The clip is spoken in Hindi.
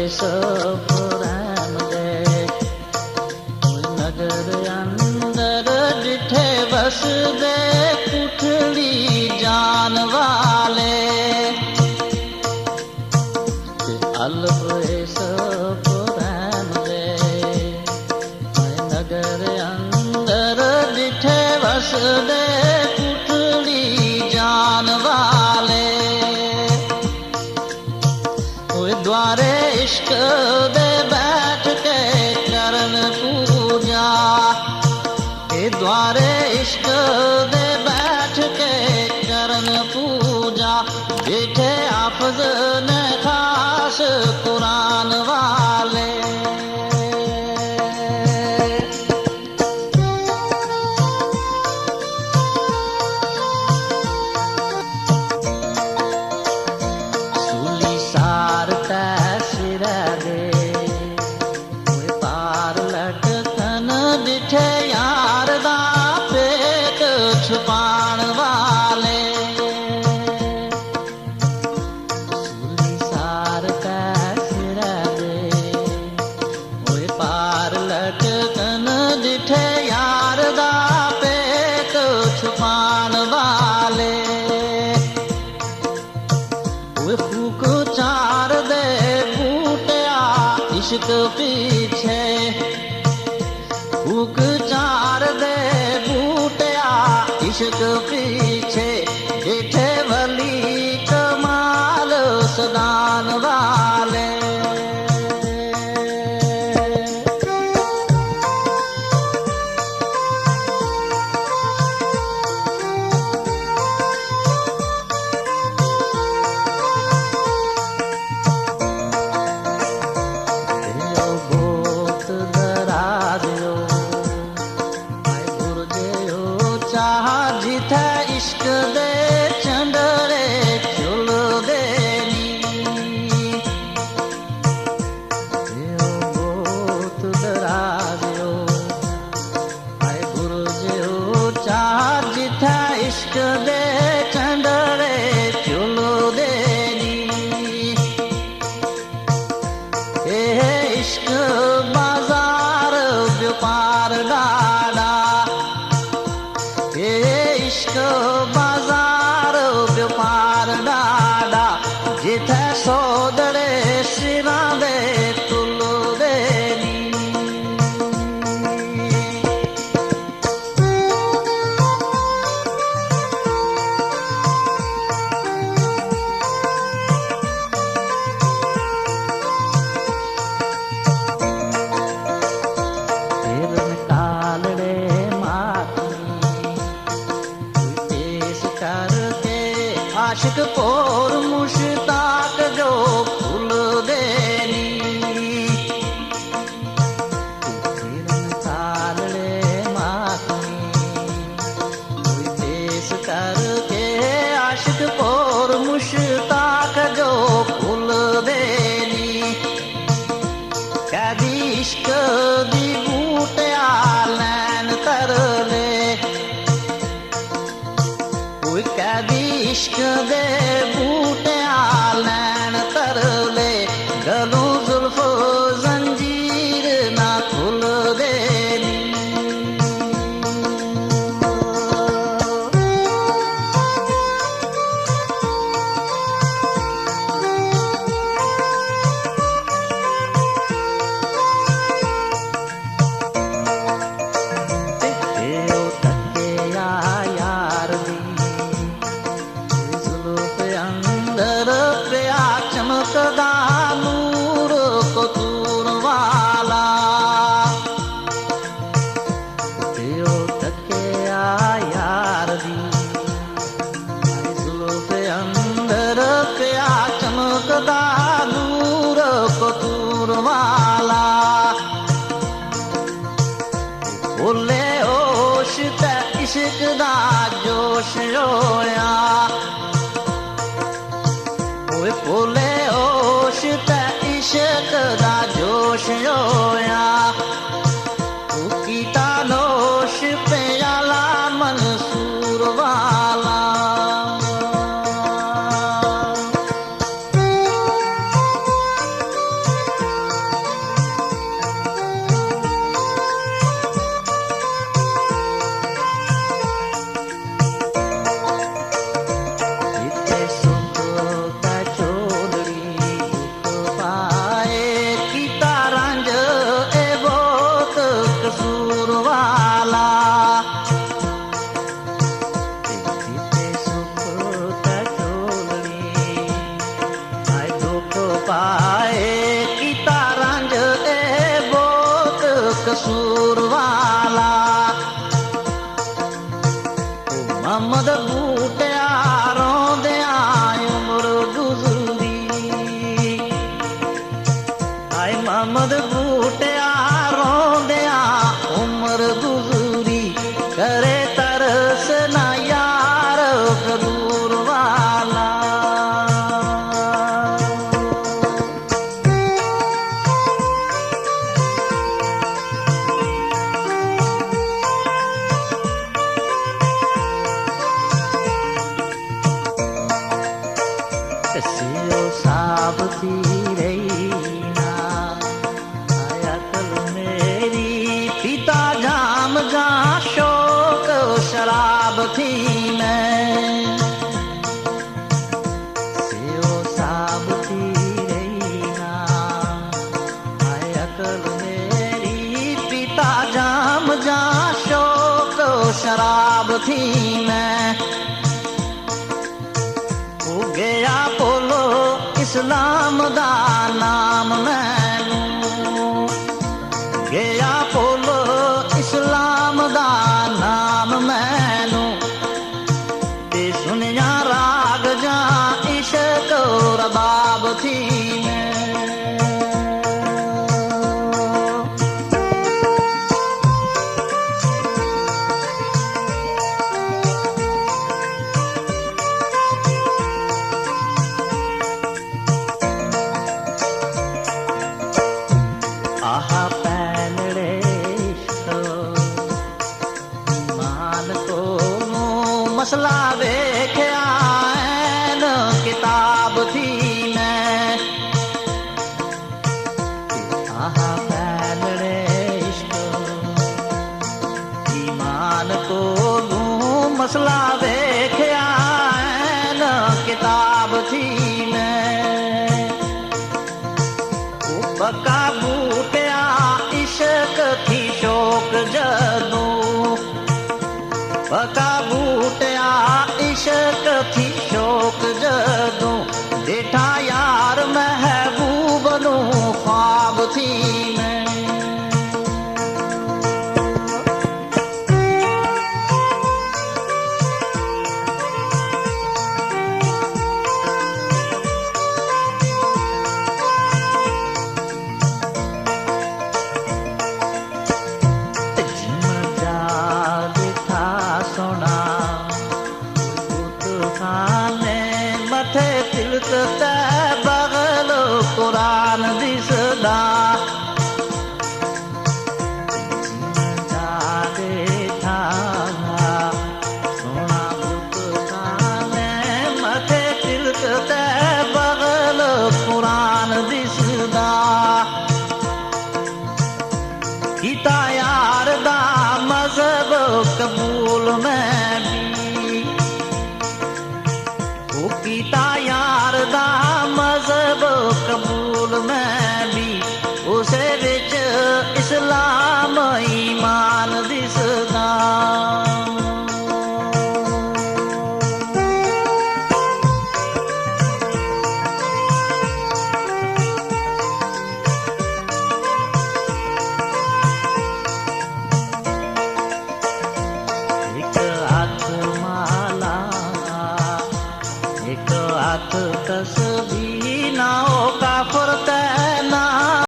पुराण गए नगर अंदर डिठे बस दे पुठड़ी जान वाले अल्प पुराण गए नगर अंदर डिठे बस दे पुठड़ी जान वाले द्वारे इश्क दे बैठ के करन पूजा के द्वारे इश्क दे बैठ के करन पूजा बैठे हाफिज ने खास कुरान वाले छुपाण वाले सूली सार का सिरा दे ओए पार लटकन दिठे यार दा पेट छुपाण वाले ओए फूक चार दे बूटिया इश्क पीछे फूक चार दे इश्क पीछे बैठे वली कमाल सदान वाले बहुत दराज जिथे इश्क दे चंडरे चुल देनी बहुत दराजो आए गुरु चाह जिथे इश्क दे चंडरे चुल देनी इश्क बाजार व्यापार डाला इश्क बाजार व्यापार डाडा जिथे सोदड़े सिरा दे तुल देनी कालड़े आशिक पोर मुश्ताक जो फूल देनी कालड़े माखनी पेश करके आशिक पोर मुश्ताक जो फूल देनी कैदी इश्क दी बूटिया लैन तरले कैदी इश्क दे बूटिया लैन तरले गलों जुल्फ जंजीर ना खुल देनी चमकदा नूर कतूर वाला यो तके यार दी जुल्फ अंदर प्या चमकदा नूर कतूर वाला बोले होश ते इश्क दा जोश होया बोले होश ते इश्क दा जोश होया कीता नोश प्याला मंसूर वाला जा शौक शराब थी मैं सेओ साब थी रही ना आए अकल मेरी पीता जाम जा शौक शराब थी मैं गया बोलो इस्लाम दा नाम मैनू गया बोलो इस्लाम दा नाम मैनू ते सुनिया राग जा इश्क रबाब थी मैं मसला वेख्या किताब थी मैं आहा पैलड़े इश्क ईमान को लूं मसला वेख्या किताब थी मैं बका बूटिया इश्क थी शौक जदू बका बूटिया इश्क थी शौक जदू डेठा यार महबूब नू ख्वाब थी मैं तिलक ते बगल कुरान दिसदा देखा सोना बुत खाने मथे तिलक ते बगल कुरान दिसदा कीता यार दा मजहब कबूल में भी कीता यार दा मजहब कबूल में